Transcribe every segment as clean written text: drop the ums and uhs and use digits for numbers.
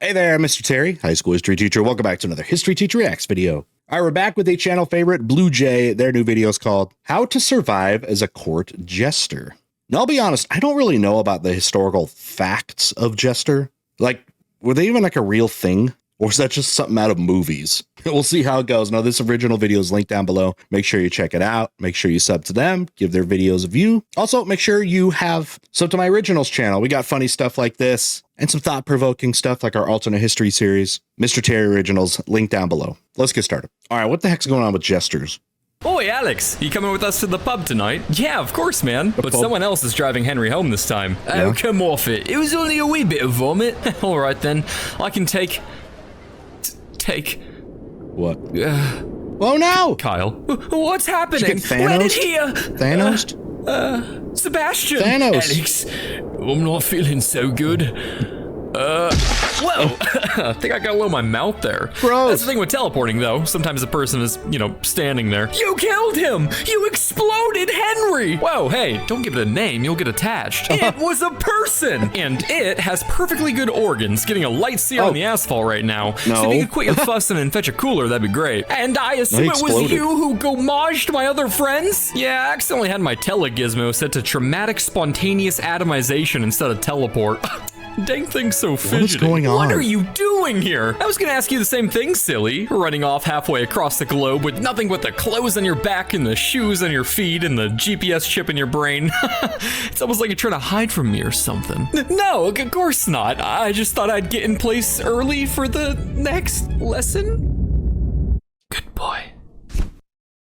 Hey there, Mr. Terry, high school history teacher. Welcome back to another History Teacher Reacts video. All right, we're back with a channel favorite, BlueJay. Their new video is called How to Survive as a Court Jester. Now, I'll be honest, I don't really know about the historical facts of Jester. Like, were they even like a real thing? Or is that just something out of movies? We'll see how it goes. Now, this original video is linked down below. Make sure you check it out. Make sure you sub to them. Give their videos a view. Also, make sure you have sub to my originals channel. We got funny stuff like this and some thought-provoking stuff like our alternate history series. Mr. Terry Originals, link down below. Let's get started. All right, what the heck's going on with Jesters? Oi, Alex, you coming with us to the pub tonight? Yeah, of course, man. But someone else is driving Henry home this time. Yeah. Oh, come off it. It was only a wee bit of vomit. All right, then. I can take... What? Oh, no! Kyle. What's happening? Did you get Thanos? Where did he, Thanos? Sebastian! Thanos! Alex, I'm not feeling so good. Whoa! I think I got a little in my mouth there. Gross. That's the thing with teleporting, though. Sometimes a person is, standing there. You killed him! You exploded Henry! Whoa, hey, don't give it a name. You'll get attached. It was a person! And it has perfectly good organs, getting a light sear on the asphalt right now. No. So if you could quit your fussing and fetch a cooler, that'd be great. And I assume it was you who gomaged my other friends? Yeah, I accidentally had my telegizmo set to traumatic spontaneous atomization instead of teleport. Dang thing's so fidgety. What is going on? What are you doing here? I was gonna ask you the same thing, silly. Running off halfway across the globe with nothing but the clothes on your back and the shoes on your feet and the GPS chip in your brain. It's almost like you're trying to hide from me or something. No, of course not. I just thought I'd get in place early for the next lesson. Good boy.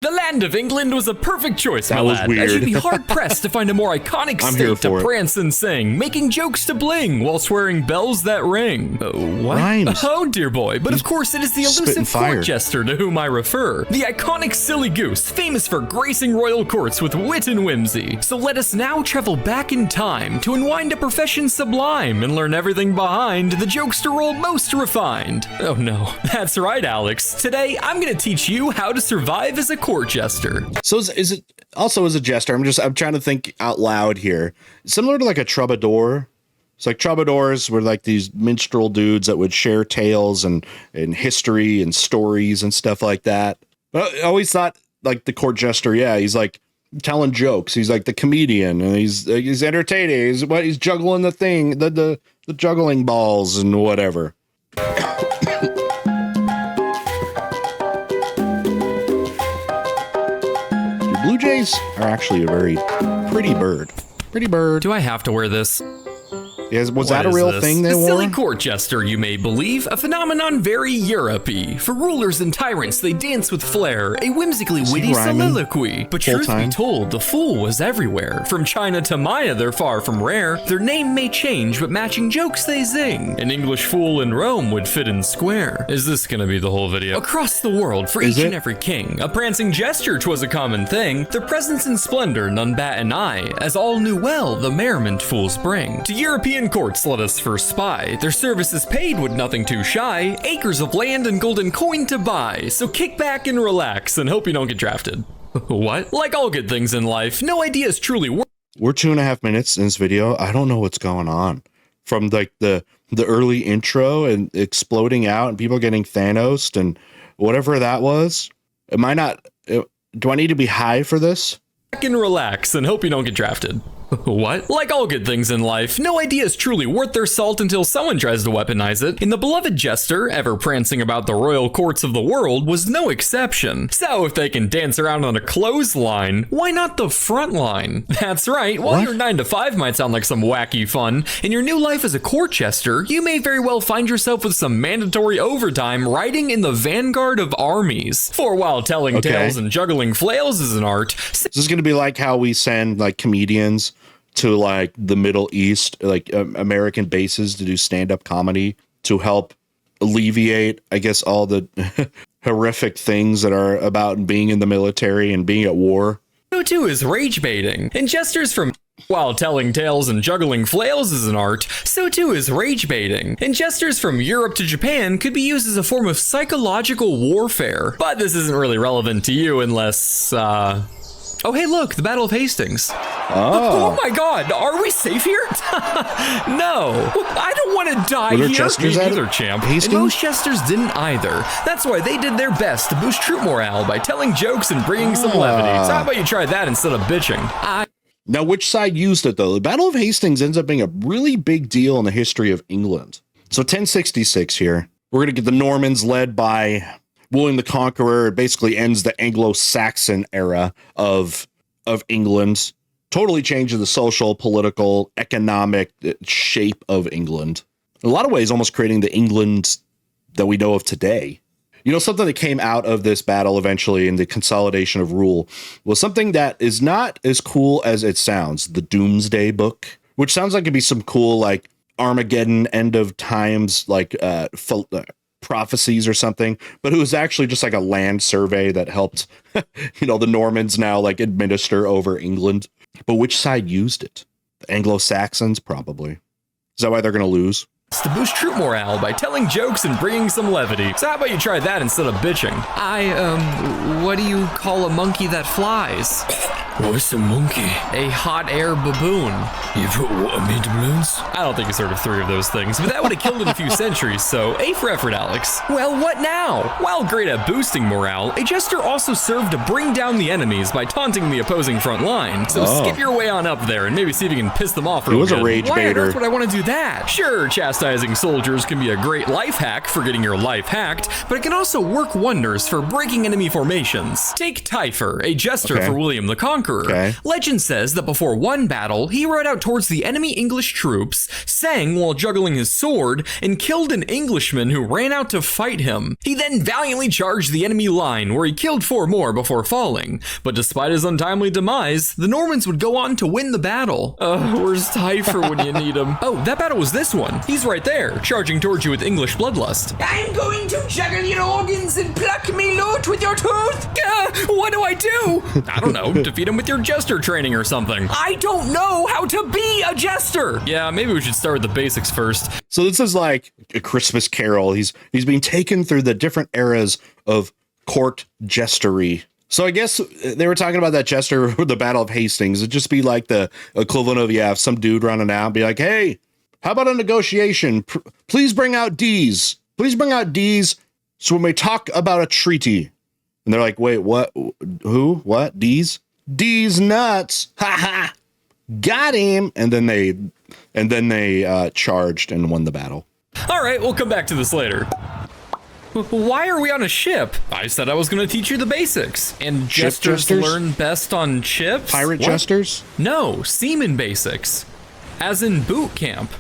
The land of England was a perfect choice, my lad. Weird. As you'd be hard-pressed to find a more iconic state to prance and sing, making jokes to bling while swearing bells that ring. What? Rhymes. Oh, dear boy. But of course, it is the elusive court jester to whom I refer. The iconic silly goose, famous for gracing royal courts with wit and whimsy. So let us now travel back in time to unwind a profession sublime and learn everything behind the jokester role most refined. Oh no, that's right, Alex. Today, I'm gonna teach you how to survive as a court jester. So is it also as a jester? I'm trying to think out loud here. Similar to like a troubadour. It's like troubadours were like these minstrel dudes that would share tales and history and stories and stuff like that. But I always thought like the court jester, yeah, he's like telling jokes. He's like the comedian and he's entertaining. He's juggling the thing, the juggling balls and whatever. Blue jays are actually a very pretty bird. Pretty bird. Do I have to wear this? Was that a real thing they wore? A silly court jester, you may believe, a phenomenon very Europe-y. For rulers and tyrants, they dance with flair, a whimsically witty soliloquy. But truth be told, the fool was everywhere. From China to Maya, they're far from rare. Their name may change, but matching jokes they zing. An English fool in Rome would fit in square. Is this gonna be the whole video? Across the world, for each and every king, a prancing jester 'twas a common thing. Their presence and splendor none bat an eye, as all knew well the merriment fools bring. To European courts let us first spy, their services paid with nothing too shy, acres of land and golden coin to buy, so kick back and relax and hope you don't get drafted. What? Like all good things in life, no idea is truly worth. We're 2.5 minutes in this video. I don't know what's going on. From like the early intro and exploding out and people getting Thanos and whatever that was. Do I need to be high for this? Back and relax and hope you don't get drafted. What? Like all good things in life, no idea is truly worth their salt until someone tries to weaponize it. And the beloved jester, ever prancing about the royal courts of the world, was no exception. So if they can dance around on a clothesline, why not the front line? That's right, while your 9 to 5 might sound like some wacky fun, in your new life as a court jester, you may very well find yourself with some mandatory overtime riding in the vanguard of armies. For while telling tales and juggling flails is an art. This is going to be like how we send like comedians to like the Middle East, like American bases to do stand-up comedy to help alleviate, I guess, all the horrific things that are about being in the military and being at war. So too is rage baiting, and jesters from while telling tales and juggling flails is an art, so too is rage baiting. And jesters from Europe to Japan could be used as a form of psychological warfare. But this isn't really relevant to you unless, Oh, hey, look, the Battle of Hastings. Oh. Oh my God, are we safe here? No, I don't want to die Were there here. jesters Me at neither, champ. Hastings? And most jesters didn't either. That's why they did their best to boost troop morale by telling jokes and bringing some levity. So how about you try that instead of bitching? Now, which side used it, though? The Battle of Hastings ends up being a really big deal in the history of England. So 1066 here. We're going to get the Normans led by William the Conqueror. It basically ends the Anglo-Saxon era of England. Totally changes the social, political, economic shape of England. In a lot of ways, almost creating the England that we know of today. You know, something that came out of this battle eventually in the consolidation of rule was something that is not as cool as it sounds. The Doomsday Book, which sounds like it'd be some cool, like, Armageddon, end of times, like prophecies or something. But it was actually just like a land survey that helped, you know, the Normans now like administer over England. But which side used it? The Anglo-Saxons, probably. Is that why they're going to lose? To boost troop morale by telling jokes and bringing some levity. So how about you try that instead of bitching? What do you call a monkey that flies? What's a monkey? A hot air baboon. You put what into balloons? I don't think he's heard of 3 of those things, but that would have killed in a few centuries, so A for effort, Alex. Well, what now? While great at boosting morale, a jester also served to bring down the enemies by taunting the opposing front line. So skip your way on up there and maybe see if you can piss them off. He was a rage Why on baiter. earth would I want to do that? Sure, chastising soldiers can be a great life hack for getting your life hacked, but it can also work wonders for breaking enemy formations. Take Typher, a jester for William the Conqueror. Legend says that before one battle, he rode out towards the enemy English troops, sang while juggling his sword, and killed an Englishman who ran out to fight him. He then valiantly charged the enemy line, where he killed 4 more before falling. But despite his untimely demise, the Normans would go on to win the battle. Where's Typher when you need him? Oh, that battle was this one. He's right there, charging towards you with English bloodlust. I'm going to juggle your organs and pluck me loot with your tooth. What do I do? I don't know, defeat him with your jester training or something. I don't know how to be a jester. Yeah, maybe we should start with the basics first. So this is like a Christmas Carol. He's being taken through the different eras of court jestery. So I guess they were talking about that jester with the Battle of Hastings. It'd just be like the equivalent of, some dude running out and be like, hey, how about a negotiation? Please bring out D's. Please bring out D's so when we talk about a treaty. And they're like, wait, what? Who? What? D's? D's nuts. Ha ha. Got him. And then they charged and won the battle. All right, we'll come back to this later. Why are we on a ship? I said I was going to teach you the basics. And jesters learn best on ships? Pirate jesters? No, seaman basics. As in boot camp.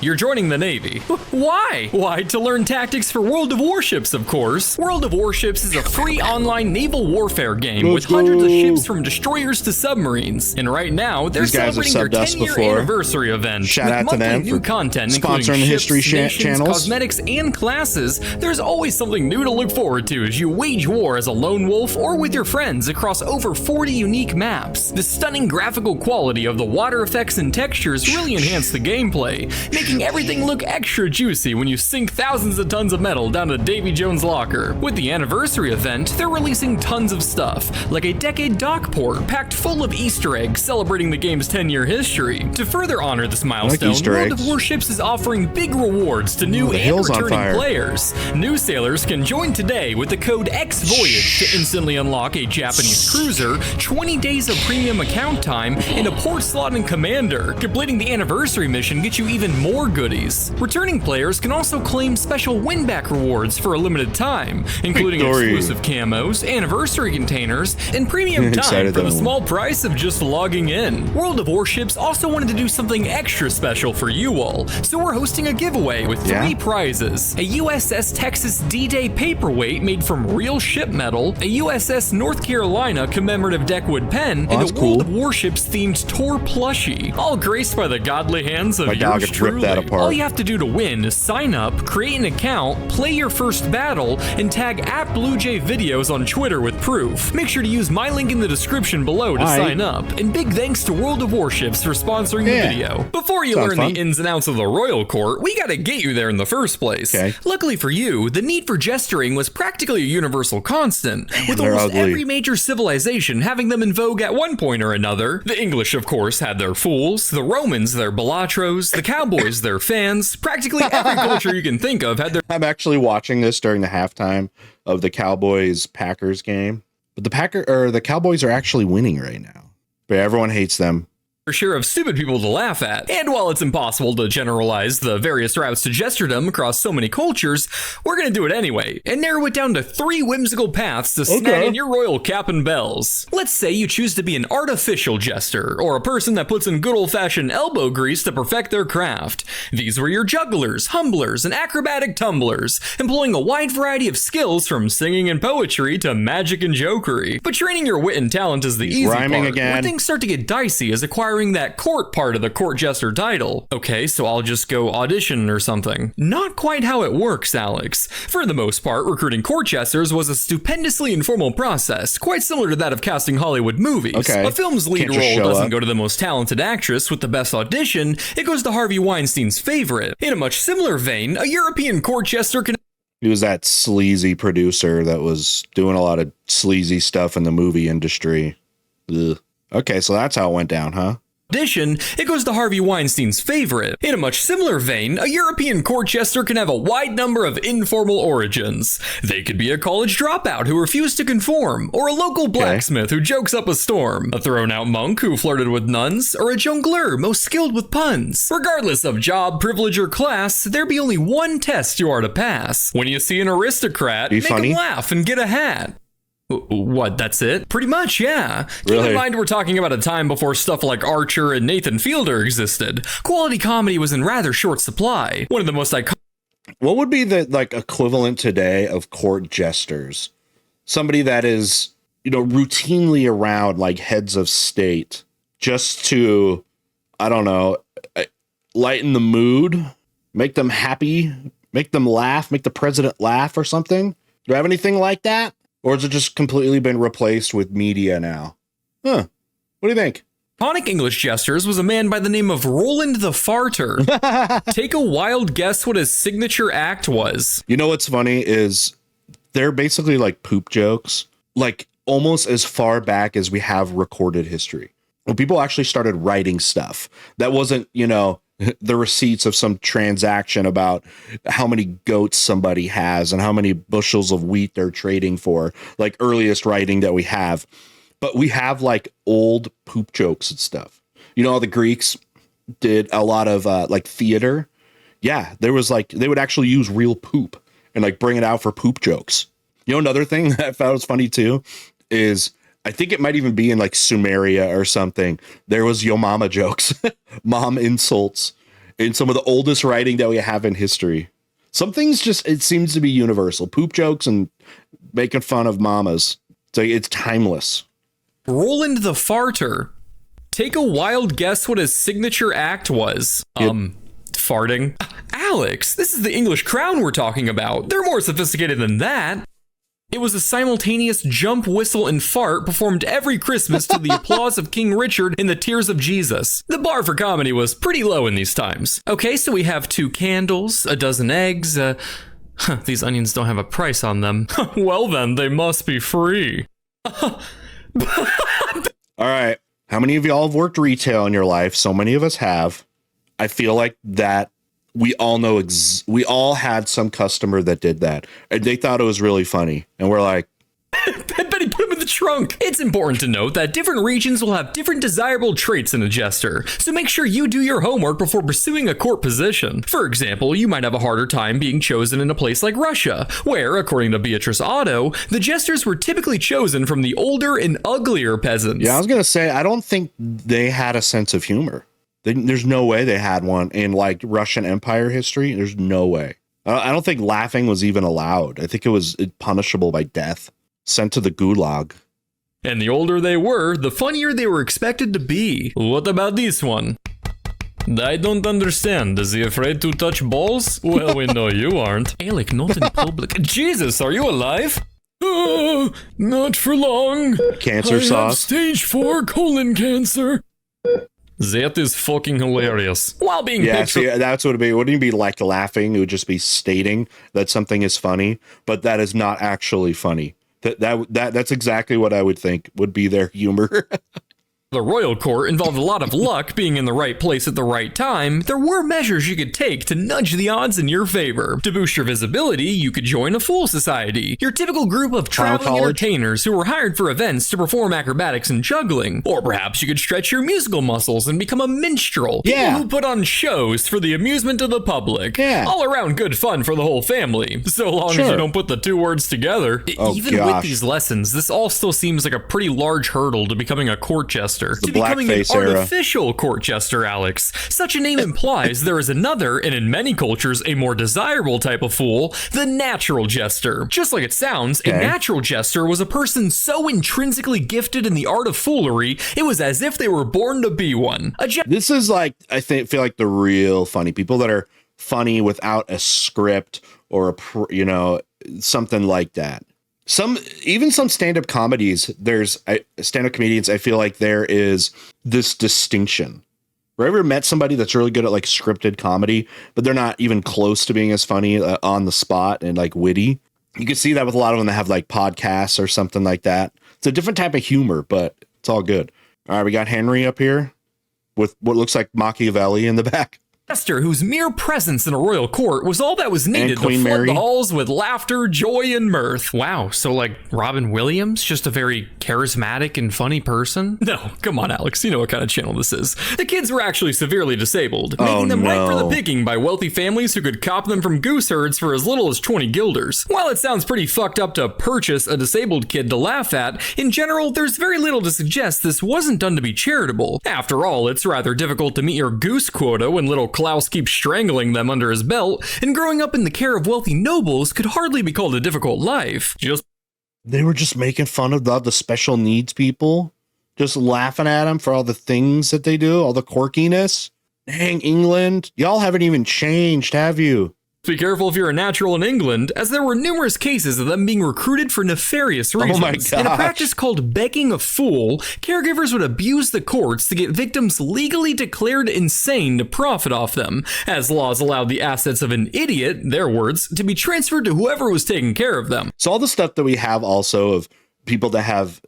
You're joining the Navy. Why? Why, to learn tactics for World of Warships, of course. World of Warships is a free online naval warfare game with hundreds of ships from destroyers to submarines. And right now, they're celebrating their 10-year anniversary event. Shout out to them new content, including sponsoring ships, history nations, channels, cosmetics, and classes. There's always something new to look forward to as you wage war as a lone wolf or with your friends across over 40 unique maps. The stunning graphical quality of the water effects and textures really enhance the gameplay, making everything look extra juicy when you sink thousands of tons of metal down to Davy Jones' locker. With the anniversary event, they're releasing tons of stuff, like a decade dock port packed full of Easter eggs celebrating the game's 10-year history. To further honor this milestone, World of Warships is offering big rewards to new and returning players. New sailors can join today with the code XVOYAGE to instantly unlock a Japanese cruiser, 20 days of premium account time, and a port slot in Commander. Completing the anniversary mission gets you even more goodies. Returning players can also claim special win-back rewards for a limited time, including exclusive camos, anniversary containers, and premium time for the small price of just logging in. World of Warships also wanted to do something extra special for you all, so we're hosting a giveaway with 3 prizes: a USS Texas D-Day paperweight made from real ship metal, a USS North Carolina commemorative deckwood pen, and a World of Warships themed Tor plushie, all graced by the godly hands of yours truly. that apart. All you have to do to win is sign up, create an account, play your first battle, and tag @BlueJay videos on Twitter with proof. Make sure to use my link in the description below to sign up. And big thanks to World of Warships for sponsoring the video. Before you learn the ins and outs of the royal court, we gotta get you there in the first place. Luckily for you, the need for gesturing was practically a universal constant, with almost every major civilization having them in vogue at one point or another. The English, of course, had their fools, the Romans their Balatros, the Cowboys their fans. Practically every culture you can think of had their... I'm actually watching this during the halftime of the Cowboys-Packers game, but the Cowboys are actually winning right now, but everyone hates them. Share of stupid people to laugh at. And while it's impossible to generalize the various routes to jesterdom across so many cultures, we're gonna do it anyway, and narrow it down to 3 whimsical paths to snag in your royal cap and bells. Let's say you choose to be an artificial jester, or a person that puts in good old-fashioned elbow grease to perfect their craft. These were your jugglers, humblers, and acrobatic tumblers, employing a wide variety of skills from singing and poetry to magic and jokery. But training your wit and talent is the easy part. Where things start to get dicey is acquiring that court part of the court jester title. Okay, so I'll just go audition or something. Not quite how it works, Alex. For the most part, recruiting court jesters was a stupendously informal process, quite similar to that of casting Hollywood movies. A film's lead role doesn't go to the most talented actress with the best audition, it goes to Harvey Weinstein's favorite. In a much similar vein, a European court jester can... He was that sleazy producer that was doing a lot of sleazy stuff in the movie industry. Ugh. Okay, so that's how it went down, huh? Addition, it goes to Harvey Weinstein's favorite. In a much similar vein, a European court jester can have a wide number of informal origins. They could be a college dropout who refused to conform, or a local blacksmith who jokes up a storm, a thrown-out monk who flirted with nuns, or a jongleur most skilled with puns. Regardless of job, privilege, or class, there be only one test you are to pass. When you see an aristocrat, make him laugh and get a hat. What, that's it? Pretty much, yeah. Keep in mind we're talking about a time before stuff like Archer and Nathan Fielder existed. Quality comedy was in rather short supply. One of the most iconic... What would be the equivalent today of court jesters? Somebody that is, routinely around like heads of state just to, I don't know, lighten the mood, make them happy, make them laugh, make the president laugh or something? Do I have anything like that? Or has it just completely been replaced with media now? Huh. What do you think? Iconic English jesters was a man by the name of Roland the Farter. Take a wild guess what his signature act was. You know what's funny is they're basically like poop jokes, like almost as far back as we have recorded history. When people actually started writing stuff that wasn't, the receipts of some transaction about how many goats somebody has and how many bushels of wheat they're trading for, like earliest writing that we have. But we have like old poop jokes and stuff. The Greeks did a lot of like theater. Yeah, there was like, they would actually use real poop and like bring it out for poop jokes. Another thing that I found was funny too is I think it might even be in like Sumeria or something. There was yo mama jokes, mom insults in some of the oldest writing that we have in history. Some things just, it seems to be universal. Poop jokes and making fun of mamas. It's timeless. Roland the Farter. Take a wild guess what his signature act was. Farting. Alex, this is the English crown we're talking about. They're more sophisticated than that. It was a simultaneous jump, whistle, and fart performed every Christmas to the applause of King Richard and the tears of Jesus. The bar for comedy was pretty low in these times. Okay, so we have 2 candles, a dozen eggs, these onions don't have a price on them. Well then, they must be free. All right, how many of y'all have worked retail in your life? So many of us have. I feel like that we all know, we all had some customer that did that and they thought it was really funny. And we're like, Betty, put him in the trunk. It's important to note that different regions will have different desirable traits in a jester, so make sure you do your homework before pursuing a court position. For example, you might have a harder time being chosen in a place like Russia, where, according to Beatrice Otto, the jesters were typically chosen from the older and uglier peasants. Yeah, I was going to say, I don't think they had a sense of humor. There's no way they had one in like Russian Empire history. There's no way. I don't think laughing was even allowed. I think it was punishable by death, sent to the gulag. And the older they were, the funnier they were expected to be. What about this one? I don't understand. Is he afraid to touch balls? Well, we know you aren't. Alec, not in public. Jesus, are you alive? Not for long. Cancer sauce. I have stage 4 colon cancer. That is fucking hilarious. While being see, that's what it'd be. It wouldn't be like laughing. It would just be stating that something is funny, but that is not actually funny. That's exactly what I would think would be their humor. The royal court involved a lot of luck being in the right place at the right time. There were measures you could take to nudge the odds in your favor. To boost your visibility, you could join a fool society, your typical group of traveling entertainers who were hired for events to perform acrobatics and juggling. Or perhaps you could stretch your musical muscles and become a minstrel, people who put on shows for the amusement of the public. All around good fun for the whole family, so long as you don't put the two words together. Even with these lessons, this all still seems like a pretty large hurdle to becoming a court jester. To becoming an artificial court jester, Alex. Such a name implies there is another, and in many cultures, a more desirable type of fool, the natural jester. Just like it sounds, a natural jester was a person so intrinsically gifted in the art of foolery, it was as if they were born to be one. This is like, I feel like the real funny people that are funny without a script or something like that. Even some stand-up comedies, there's stand-up comedians, I feel like there is this distinction. Have you ever met somebody that's really good at like scripted comedy, but they're not even close to being as funny on the spot and like witty? You can see that with a lot of them that have like podcasts or something like that. It's a different type of humor, but it's all good. All right, we got Henry up here with what looks like Machiavelli in the back. Jester, whose mere presence in a royal court was all that was needed to flood the halls with laughter, joy, and mirth. Wow, so like Robin Williams, just a very charismatic and funny person? No, come on, Alex, you know what kind of channel this is. The kids were actually severely disabled, making them ripe for the picking by wealthy families who could cop them from goose herds for as little as 20 guilders. While it sounds pretty fucked up to purchase a disabled kid to laugh at, in general, there's very little to suggest this wasn't done to be charitable. After all, it's rather difficult to meet your goose quota when little Klaus keeps strangling them under his belt, and growing up in the care of wealthy nobles could hardly be called a difficult life. They were just making fun of the special needs people, just laughing at them for all the things that they do, all the quirkiness. Dang, England, y'all haven't even changed, have you? Be careful if you're a natural in England, as there were numerous cases of them being recruited for nefarious reasons. Oh my gosh. In a practice called begging a fool, caregivers would abuse the courts to get victims legally declared insane to profit off them, as laws allowed the assets of an idiot, their words, to be transferred to whoever was taking care of them. So all the stuff that we have also of people that have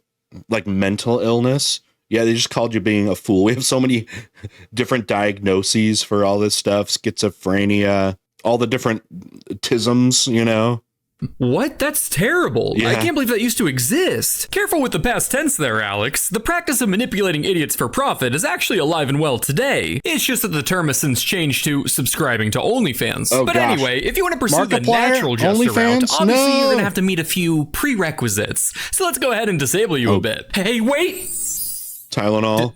like mental illness, they just called you being a fool. We have so many different diagnoses for all this stuff, schizophrenia, all the different tisms, What? That's terrible. I can't believe that used to exist. Careful with the past tense there, Alex. The practice of manipulating idiots for profit is actually alive and well today. It's just that the term has since changed to subscribing to OnlyFans. Anyway, if you want to pursue the natural jester route, obviously you're going to have to meet a few prerequisites. So let's go ahead and disable you a bit. Hey, wait! Tylenol.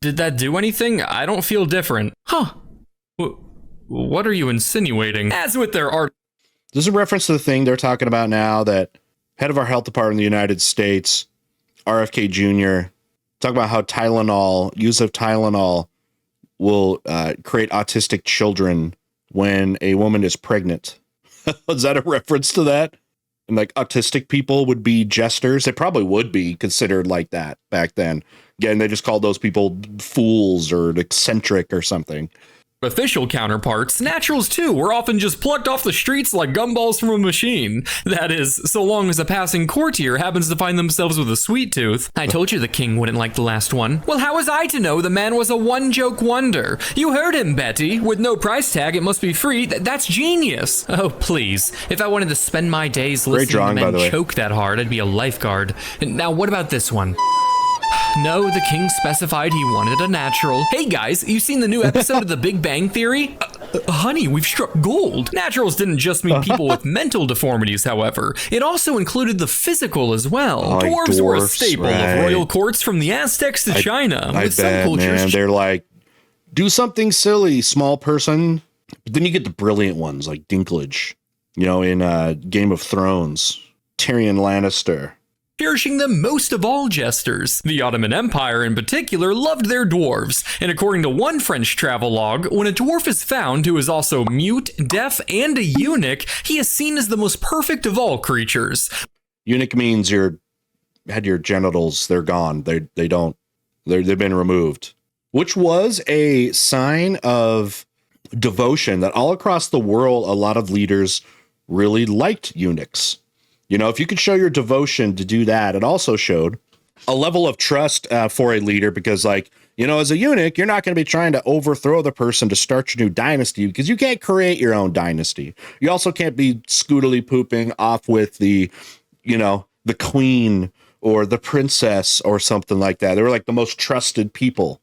Did that do anything? I don't feel different. Huh. What are you insinuating? As with their art. This is a reference to the thing they're talking about now that head of our health department in the United States, RFK Jr., talk about how use of Tylenol will create autistic children when a woman is pregnant. Is that a reference to that? And like autistic people would be jesters. They probably would be considered like that back then. Again, they just called those people fools or eccentric or something. Official counterparts, naturals too, were often just plucked off the streets like gumballs from a machine. That is, so long as a passing courtier happens to find themselves with a sweet tooth. I told you the king wouldn't like the last one. Well, how was I to know the man was a one-joke wonder? You heard him, Betty. With no price tag, it must be free. That's genius. Oh, please. If I wanted to spend my days listening to men choke that hard, I'd be a lifeguard. Now, what about this one? No, the king specified he wanted a natural. Hey guys, you seen the new episode of The Big Bang Theory? Honey, we've struck gold. Naturals didn't just mean people with mental deformities, however. It also included the physical as well. Dwarves were a staple of royal courts from the Aztecs to China. With some cultures, man, they're like, do something silly, small person. But then you get the brilliant ones like Dinklage, in Game of Thrones, Tyrion Lannister. cherishing them most of all jesters. The Ottoman Empire in particular loved their dwarves, and according to one French travelogue, when a dwarf is found who is also mute, deaf, and a eunuch, he is seen as the most perfect of all creatures. Eunuch means had your genitals, they're gone. They've been removed, which was a sign of devotion that all across the world, a lot of leaders really liked eunuchs. You know, if you could show your devotion to do that, it also showed a level of trust for a leader because, like, you know, as a eunuch, you're not going to be trying to overthrow the person to start your new dynasty because you can't create your own dynasty. You also can't be scootily pooping off with the, you know, the queen or the princess or something like that. They were like the most trusted people.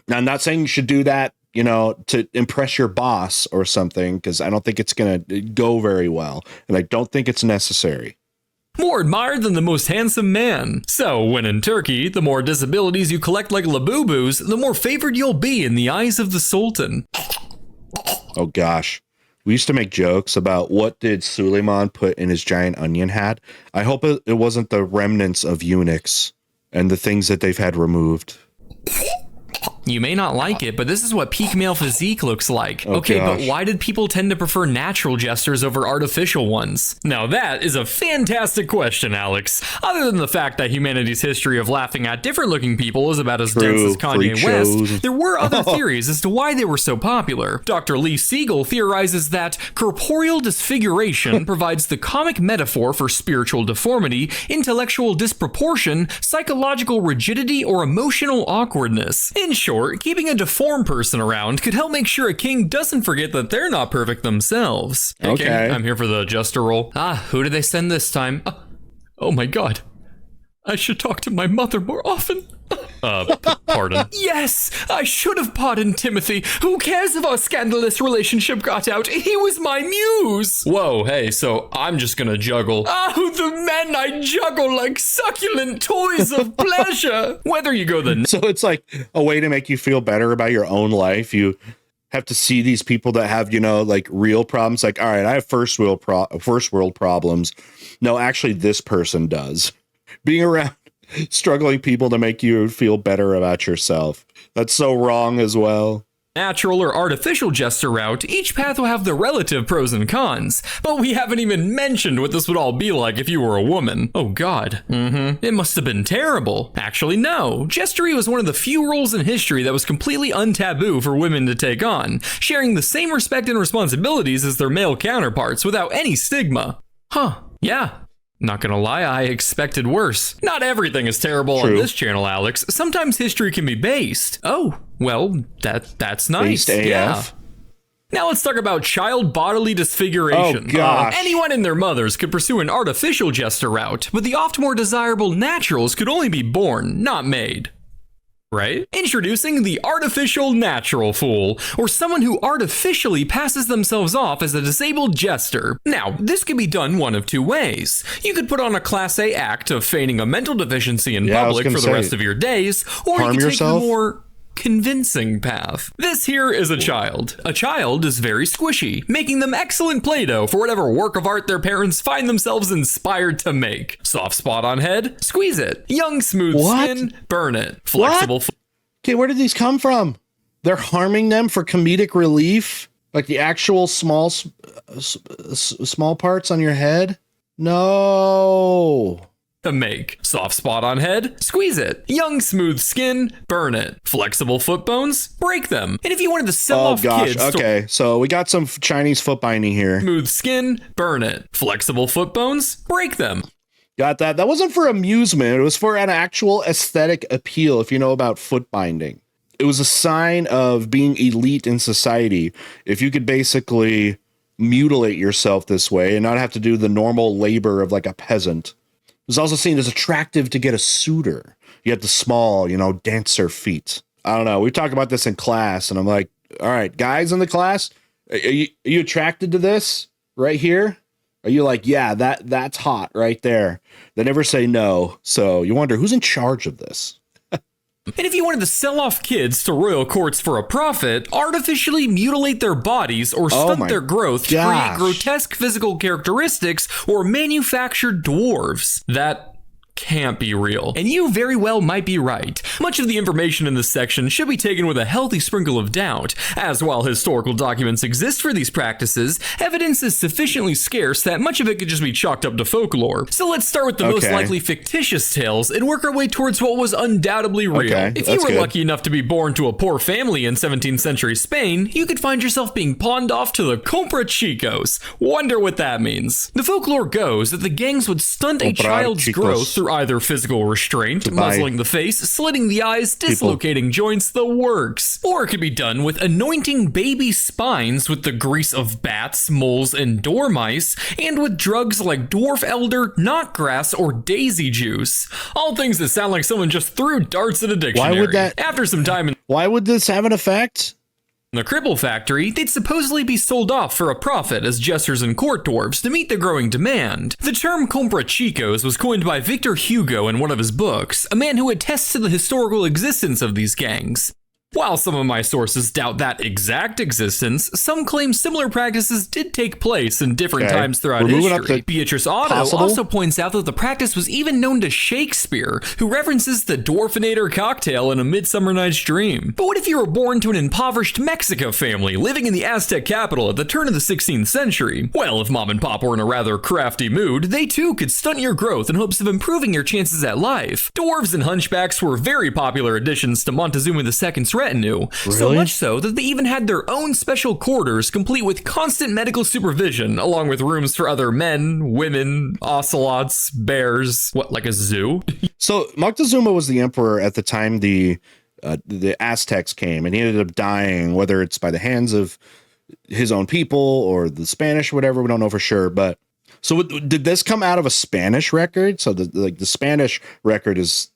Now, I'm not saying you should do that, you know, to impress your boss or something, because I don't think it's going to go very well. And I don't think it's necessary. More admired than the most handsome man. So, when in Turkey, the more disabilities you collect like Labubus, the more favored you'll be in the eyes of the Sultan. Oh, gosh. We used to make jokes about what did Suleiman put in his giant onion hat. I hope it wasn't the remnants of eunuchs and the things that they've had removed. You may not like it, but this is what peak male physique looks like. Oh, okay, gosh. but why did people tend to prefer natural jesters over artificial ones? Now that is a fantastic question, Alex. Other than the fact that humanity's history of laughing at different looking people is about as dense as Kanye West, there were other theories as to why they were so popular. Dr. Lee Siegel theorizes that corporeal disfiguration provides the comic metaphor for spiritual deformity, intellectual disproportion, psychological rigidity, or emotional awkwardness. In short, keeping a deformed person around could help make sure a king doesn't forget that they're not perfect themselves. Hey, okay. King, I'm here for the jester role. Who did they send this time? Oh my god. I should talk to my mother more often. Pardon? Yes, I should have pardoned Timothy. Who cares if our scandalous relationship got out? He was my muse. Whoa, hey, so I'm just gonna juggle. Oh, the men I juggle like succulent toys of pleasure. Whether you go the... So it's like a way to make you feel better about your own life. You have to see these people that have, you know, like real problems. Like, all right, I have first world problems. No, actually, this person does. Being around struggling people to make you feel better about yourself. That's so wrong as well. Natural or artificial jester route, each path will have the relative pros and cons. But we haven't even mentioned what this would all be like if you were a woman. Oh god. It must have been terrible. Actually, no. Jestery was one of the few roles in history that was completely untaboo for women to take on, sharing the same respect and responsibilities as their male counterparts without any stigma. Huh. Yeah. Not gonna lie, I expected worse. Not everything is terrible on this channel, Alex. Sometimes history can be based. Oh, well, that's nice. Based AF? Yeah. Now let's talk about child bodily disfiguration. Oh, gosh. Anyone and their mothers could pursue an artificial jester route, but the oft more desirable naturals could only be born, not made. Right? Introducing the artificial natural fool, or someone who artificially passes themselves off as a disabled jester. Now, this could be done one of two ways. You could put on a Class A act of feigning a mental deficiency in public for the rest of your days, or you could take the more convincing path. This here is a child. A child is very squishy, making them excellent Play-Doh for whatever work of art their parents find themselves inspired to make. Soft spot on head, squeeze it. Young smooth skin, burn it. Flexible. Okay, where did these come from? They're harming them for comedic relief? Like the actual small parts on your head? No. To make. Soft spot on head, squeeze it. Young smooth skin, burn it. Flexible foot bones, break them. And if you wanted to sell off kids, okay, so we got some Chinese foot binding here. Smooth skin, burn it. Flexible foot bones, break them. Got that. That wasn't for amusement. It was for an actual aesthetic appeal, if you know about foot binding. It was a sign of being elite in society. If you could basically mutilate yourself this way and not have to do the normal labor of like a peasant. It was also seen as attractive to get a suitor. You had the small, you know, dancer feet. I don't know. We talk about this in class, and I'm like, all right, guys in the class, are you attracted to this right here? Are you like, yeah, that's hot right there? They never say no. So you wonder who's in charge of this. And if you wanted to sell off kids to royal courts for a profit, artificially mutilate their bodies or stunt their growth to create grotesque physical characteristics or manufactured dwarves that can't be real. And you very well might be right. Much of the information in this section should be taken with a healthy sprinkle of doubt, as while historical documents exist for these practices, evidence is sufficiently scarce that much of it could just be chalked up to folklore. So let's start with the most likely fictitious tales and work our way towards what was undoubtedly real. If you were lucky enough to be born to a poor family in 17th century Spain, you could find yourself being pawned off to the compra chicos. Wonder what that means. The folklore goes that the gangs would stunt a child's growth through either physical restraint, muzzling the face, slitting the eyes, dislocating joints, the works. Or it could be done with anointing baby spines with the grease of bats, moles, and dormice, and with drugs like dwarf elder, knotgrass, or daisy juice. All things that sound like someone just threw darts at a dictionary. Why would that? After some time in Why would this have an effect? the cripple factory, they'd supposedly be sold off for a profit as jesters and court dwarves to meet the growing demand. The term compra chicos was coined by Victor Hugo in one of his books, a man who attests to the historical existence of these gangs. While some of my sources doubt that exact existence, some claim similar practices did take place in different times throughout history. Beatrice Otto also points out that the practice was even known to Shakespeare, who references the Dwarfinator cocktail in A Midsummer Night's Dream. But what if you were born to an impoverished Mexico family living in the Aztec capital at the turn of the 16th century? Well, if mom and pop were in a rather crafty mood, they too could stunt your growth in hopes of improving your chances at life. Dwarves and hunchbacks were very popular additions to Montezuma II's retinue, so much so that they even had their own special quarters complete with constant medical supervision, along with rooms for other men, women, ocelots, bears. What, like a zoo? So Moctezuma was the emperor at the time the Aztecs came, and he ended up dying, whether it's by the hands of his own people or the Spanish or whatever, we don't know for sure. But so did this come out of a Spanish record? So the Spanish record is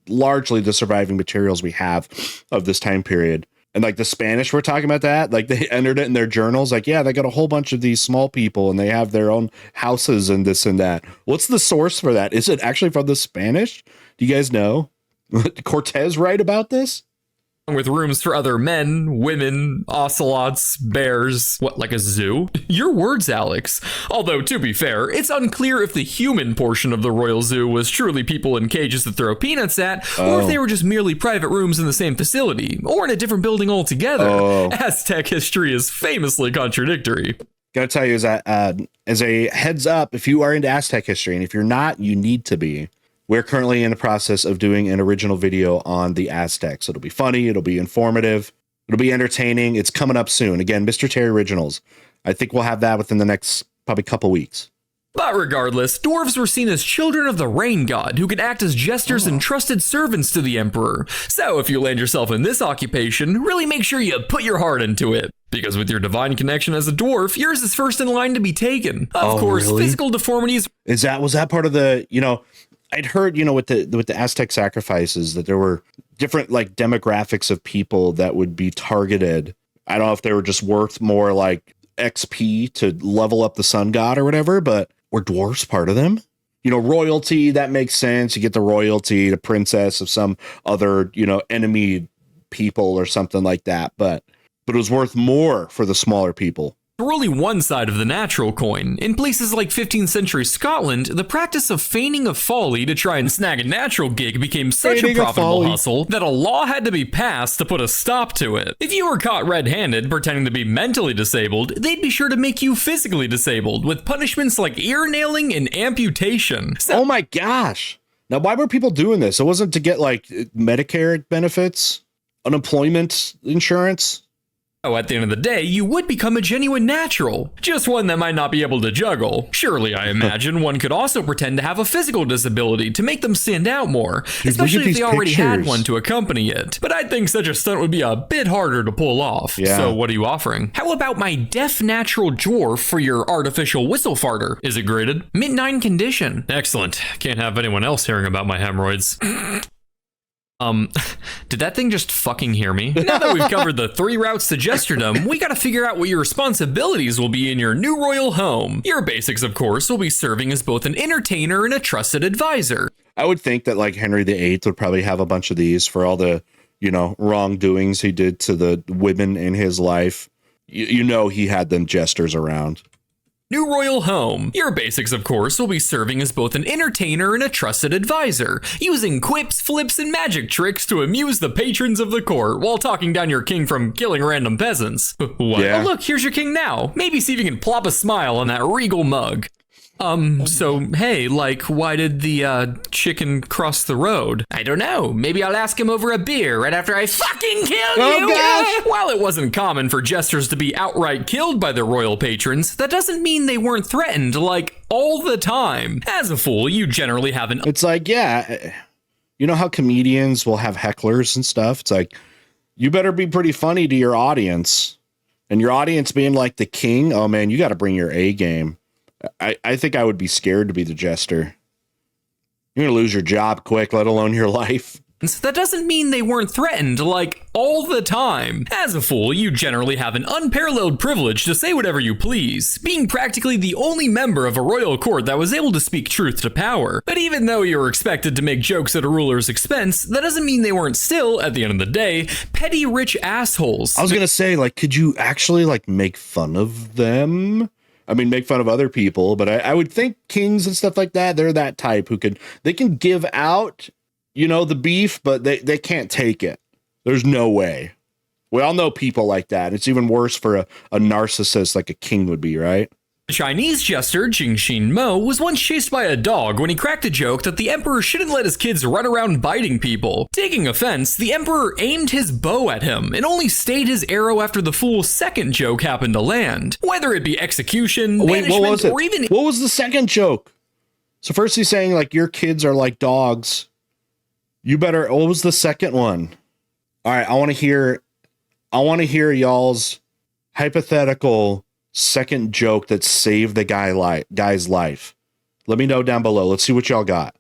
largely the surviving materials we have of this time period. And like the Spanish were talking about that, like they entered it in their journals, like, yeah, they got a whole bunch of these small people and they have their own houses and this and that. What's the source for that? Is it actually from the Spanish? Do you guys know? Cortez write about this? With rooms for other men, women, ocelots, bears. What, like a zoo? Your words, Alex. Although, to be fair, it's unclear if the human portion of the royal zoo was truly people in cages to throw peanuts at, or if they were just merely private rooms in the same facility, or in a different building altogether. Aztec history is famously contradictory. Gotta tell you, as a heads up, if you are into Aztec history, and if you're not, you need to be. We're currently in the process of doing an original video on the Aztecs. It'll be funny. It'll be informative. It'll be entertaining. It's coming up soon. Again, Mr. Terry Originals. I think we'll have that within the next probably couple weeks. But regardless, dwarves were seen as children of the rain god who could act as jesters and trusted servants to the emperor. So if you land yourself in this occupation, really make sure you put your heart into it. Because with your divine connection as a dwarf, yours is first in line to be taken. Of course, really? Physical deformities. Was that part of the, I'd heard, with the Aztec sacrifices that there were different like demographics of people that would be targeted. I don't know if they were just worth more like XP to level up the sun god or whatever, but were dwarfs part of them? Royalty, that makes sense. You get the royalty, the princess of some other, enemy people or something like that. But it was worth more for the smaller people. Only one side of the natural coin. In places like 15th century Scotland, the practice of feigning a folly to try and snag a natural gig became such a profitable hustle that a law had to be passed to put a stop to it. If you were caught red-handed pretending to be mentally disabled, they'd be sure to make you physically disabled with punishments like ear nailing and amputation. Oh my gosh. Now, why were people doing this? It wasn't to get like Medicare benefits, unemployment insurance. At the end of the day, you would become a genuine natural, just one that might not be able to juggle. Surely, I imagine one could also pretend to have a physical disability to make them stand out more, especially if they already had one to accompany it. But I think such a stunt would be a bit harder to pull off. Yeah. So what are you offering? How about my deaf natural dwarf for your artificial whistle farter? Is it graded? Mint 9 condition. Excellent. Can't have anyone else hearing about my hemorrhoids. Did that thing just fucking hear me? Now that we've covered the 3 routes to jesterdom, we gotta figure out what your responsibilities will be in your new royal home. Your basics, of course, will be serving as both an entertainer and a trusted advisor. I would think that like Henry VIII would probably have a bunch of these for all the, wrongdoings he did to the women in his life. He had them jesters around. New royal home. Your basics, of course, will be serving as both an entertainer and a trusted advisor, using quips, flips, and magic tricks to amuse the patrons of the court while talking down your king from killing random peasants. What? Yeah. Oh, look, here's your king now. Maybe see if you can plop a smile on that regal mug. So, hey, like, why did the, chicken cross the road? I don't know. Maybe I'll ask him over a beer right after I fucking kill you! Gosh. While it wasn't common for jesters to be outright killed by their royal patrons, that doesn't mean they weren't threatened, like, all the time. As a fool, you generally have an... It's like, yeah, you know how comedians will have hecklers and stuff? It's like, you better be pretty funny to your audience. And your audience being like the king, oh man, you got to bring your A game. I think I would be scared to be the jester. You're going to lose your job quick, let alone your life. That doesn't mean they weren't threatened, like, all the time. As a fool, you generally have an unparalleled privilege to say whatever you please, being practically the only member of a royal court that was able to speak truth to power. But even though you were expected to make jokes at a ruler's expense, that doesn't mean they weren't still, at the end of the day, petty rich assholes. I was going to say, like, could you actually, like, make fun of them? I mean, make fun of other people, but I would think kings and stuff like that, they're that type who they can give out, you know, the beef, but they can't take it. There's no way. We all know people like that. It's even worse for a narcissist like a king would be, right? Chinese jester Jingxin Mo was once chased by a dog when he cracked a joke that the emperor shouldn't let his kids run around biting people. Taking offense, the emperor aimed his bow at him and only stayed his arrow after the fool's second joke happened to land. Whether it be execution, banishment, what was it? or even... What was the second joke? So first he's saying, like, your kids are like dogs. You better... What was the second one? All right, I want to hear y'all's hypothetical... second joke that saved the guy's life. Let me know down below. Let's see what y'all got.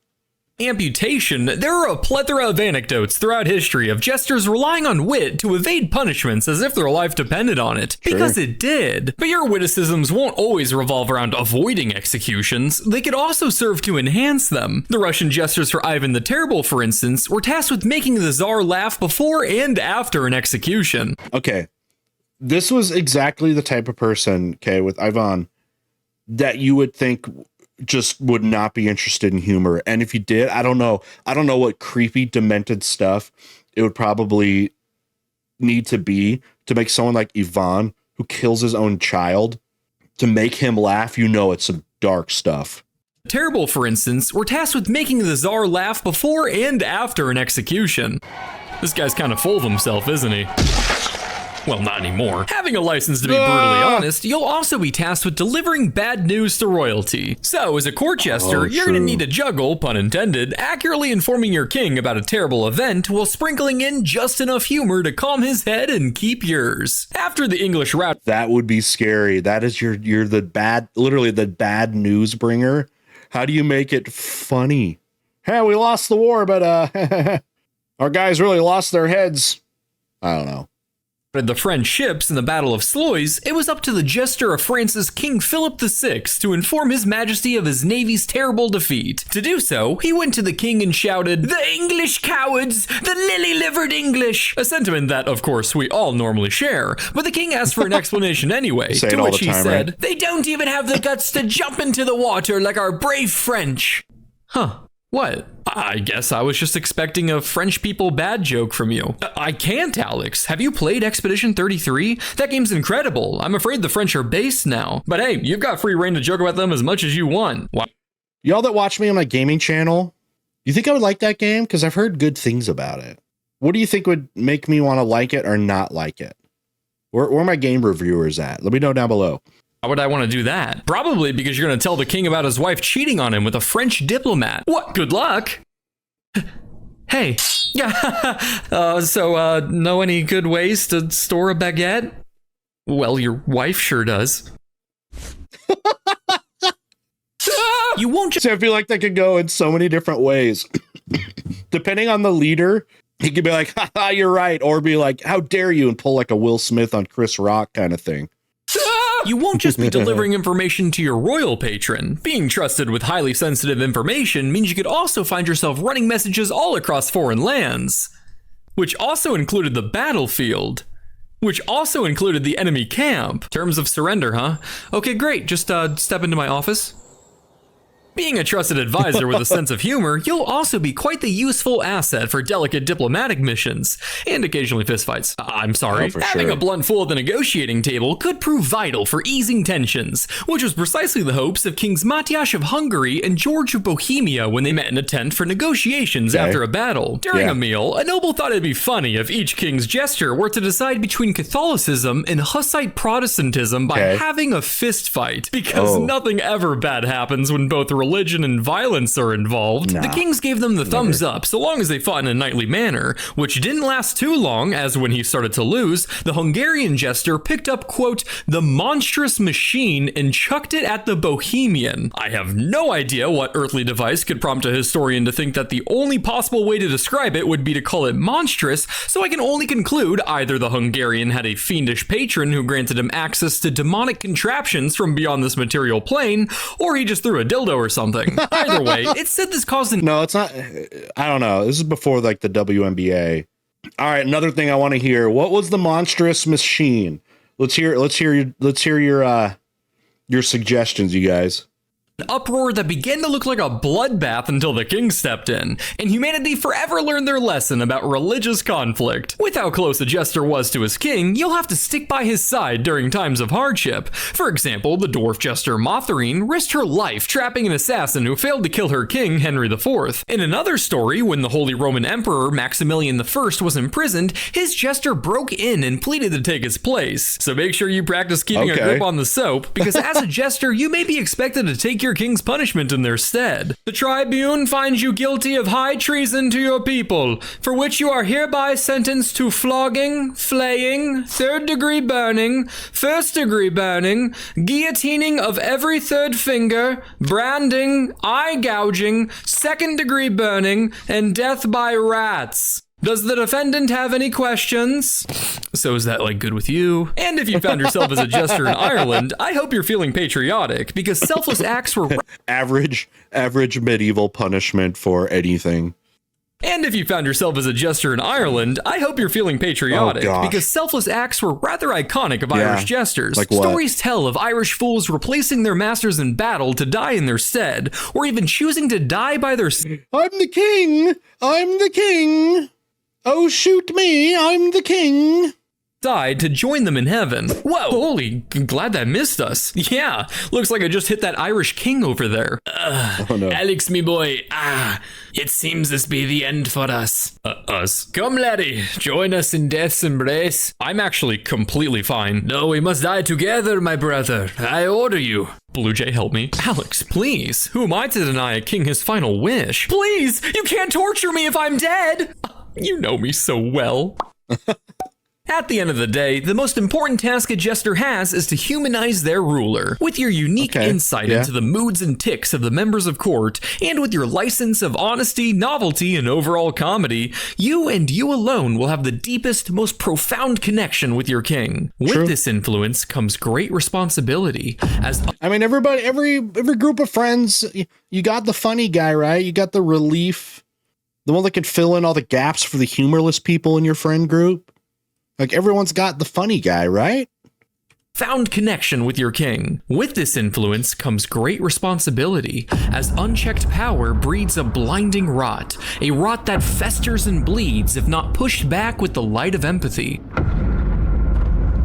Amputation. There are a plethora of anecdotes throughout history of jesters relying on wit to evade punishments as if their life depended on it. Sure. Because it did. But your witticisms won't always revolve around avoiding executions. They could also serve to enhance them. The Russian jesters for Ivan the Terrible, for instance, were tasked with making the Tsar laugh before and after an execution. Okay. This was exactly the type of person, okay, with Ivan, that you would think just would not be interested in humor. And if you did, I don't know what creepy, demented stuff it would probably need to be to make someone like Ivan, who kills his own child, to make him laugh. You know, it's some dark stuff. Terrible, for instance, were tasked with making the Tsar laugh before and after an execution. This guy's kind of full of himself, isn't he? Well, not anymore. Having a license to be brutally honest, you'll also be tasked with delivering bad news to royalty. So, as a court jester, you're going to need to juggle, pun intended, accurately informing your king about a terrible event while sprinkling in just enough humor to calm his head and keep yours. After the English route... That would be scary. That is you're the bad, literally the bad news bringer. How do you make it funny? Hey, we lost the war, but our guys really lost their heads. I don't know. The French ships in the Battle of Sluys, it was up to the jester of France's King Philip VI to inform His Majesty of his navy's terrible defeat. To do so, he went to the king and shouted, "The English cowards! The lily-livered English!" A sentiment that, of course, we all normally share. But the king asked for an explanation anyway, to which he said, right? "They don't even have the guts to jump into the water like our brave French." Huh. What? I guess I was just expecting a French people bad joke from you. I can't, Alex. Have you played Expedition 33? That game's incredible. I'm afraid the French are based now. But hey, you've got free reign to joke about them as much as you want. Why? Y'all that watch me on my gaming channel, you think I would like that game? Because I've heard good things about it. What do you think would make me want to like it or not like it? Where are my game reviewers at? Let me know down below. Why would I want to do that? Probably because you're going to tell the king about his wife cheating on him with a French diplomat. What? Good luck. Hey. Know any good ways to store a baguette? Well, your wife sure does. You won't just... I feel like that could go in so many different ways. Depending on the leader, he could be like, haha, you're right. Or be like, how dare you? And pull like a Will Smith on Chris Rock kind of thing. You won't just be delivering information to your royal patron. Being trusted with highly sensitive information means you could also find yourself running messages all across foreign lands, which also included the battlefield. which also included the enemy camp. Terms of surrender, huh? Okay, great. Just step into my office. Being a trusted advisor with a sense of humor, you'll also be quite the useful asset for delicate diplomatic missions, and occasionally fistfights. I'm sorry. Having a blunt fool at the negotiating table could prove vital for easing tensions, which was precisely the hopes of Kings Matyas of Hungary and George of Bohemia when they met in a tent for negotiations after a battle. During a meal, a noble thought it'd be funny if each king's jester were to decide between Catholicism and Hussite Protestantism by having a fistfight, because nothing ever bad happens when both religion and violence are involved. The kings gave them the thumbs up so long as they fought in a knightly manner, which didn't last too long, as when he started to lose, the Hungarian jester picked up, quote, the monstrous machine and chucked it at the Bohemian. I have no idea what earthly device could prompt a historian to think that the only possible way to describe it would be to call it monstrous, so I can only conclude either the Hungarian had a fiendish patron who granted him access to demonic contraptions from beyond this material plane, or he just threw a dildo or something. Either way, it said this caused an— No, it's not. I don't know. This is before like the WNBA. All right, another thing I want to hear. What was the monstrous machine? Let's hear your suggestions, you guys. uproar that began to look like a bloodbath until the king stepped in, and humanity forever learned their lesson about religious conflict. With how close a jester was to his king, you'll have to stick by his side during times of hardship. For example, the dwarf jester Motherine risked her life trapping an assassin who failed to kill her king, Henry IV. In another story, when the Holy Roman Emperor Maximilian I was imprisoned, his jester broke in and pleaded to take his place. So make sure you practice keeping a grip on the soap, because as a jester, you may be expected to take your king's punishment in their stead. The tribune finds you guilty of high treason to your people, for which you are hereby sentenced to flogging, flaying, third-degree burning, first-degree burning, guillotining of every third finger, branding, eye gouging, second-degree burning, and death by rats. Does the defendant have any questions? So is that like good with you? And if you found yourself as a jester in Ireland, I hope you're feeling patriotic, because selfless acts were average medieval punishment for anything. And if you found yourself as a jester in Ireland, I hope you're feeling patriotic, because selfless acts were rather iconic of Irish jesters. Like what? Stories tell of Irish fools replacing their masters in battle to die in their stead, or even choosing to die by their I'm the king! I'm the king! Oh, shoot me, I'm the king! Died to join them in heaven. Whoa, holy, glad that missed us. Yeah, looks like I just hit that Irish king over there. Oh no. Alex, me boy, it seems this be the end for us. Us? Come, laddie, join us in death's embrace. I'm actually completely fine. No, we must die together, my brother. I order you. BlueJay, help me. Alex, please. Who am I to deny a king his final wish? Please, you can't torture me if I'm dead. You know me so well. At the end of the day, the most important task a jester has is to humanize their ruler. With your unique insight into the moods and tics of the members of court, and with your license of honesty, novelty, and overall comedy, you and you alone will have the deepest, most profound connection with your king. With this influence comes great responsibility. I mean, everybody, every group of friends, you got the funny guy, right? You got the relief, the one that can fill in all the gaps for the humorless people in your friend group. Like, everyone's got the funny guy, right? Found connection with your king. With this influence comes great responsibility, as unchecked power breeds a blinding rot, a rot that festers and bleeds if not pushed back with the light of empathy.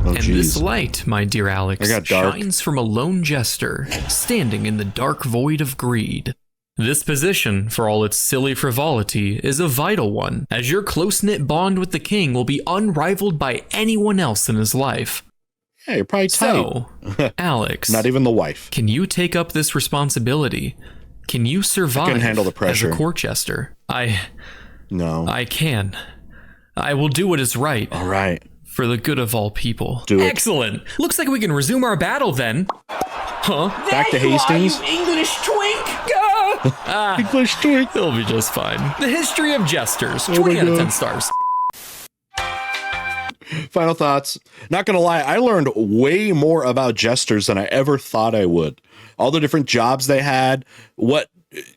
This light, my dear Alex, shines from a lone jester, standing in the dark void of greed. This position, for all its silly frivolity, is a vital one, as your close-knit bond with the king will be unrivaled by anyone else in his life. Yeah, you're probably tight. So, Alex, not even the wife. Can you take up this responsibility? Can you survive I can handle the pressure as a court jester? No. I can. I will do what is right. All right. For the good of all people. Do it. Excellent. Looks like we can resume our battle then. Huh? Back to Hastings. You English twink. English twink. It'll be just fine. The history of jesters. 20 out of 10 stars. Final thoughts. Not gonna lie, I learned way more about jesters than I ever thought I would. All the different jobs they had, what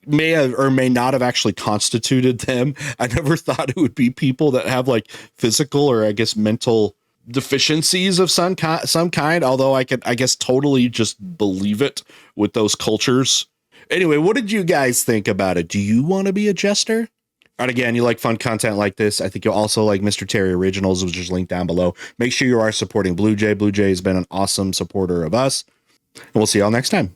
may have or may not have actually constituted them. I never thought it would be people that have like physical or I guess mental deficiencies of some kind, although I guess totally just believe it with those cultures. Anyway, what did you guys think about it? Do you want to be a jester? And again, you like fun content like this. I think you'll also like Mr. Terry Originals, which is linked down below. Make sure you are supporting BlueJay. BlueJay has been an awesome supporter of us. And we'll see y'all next time.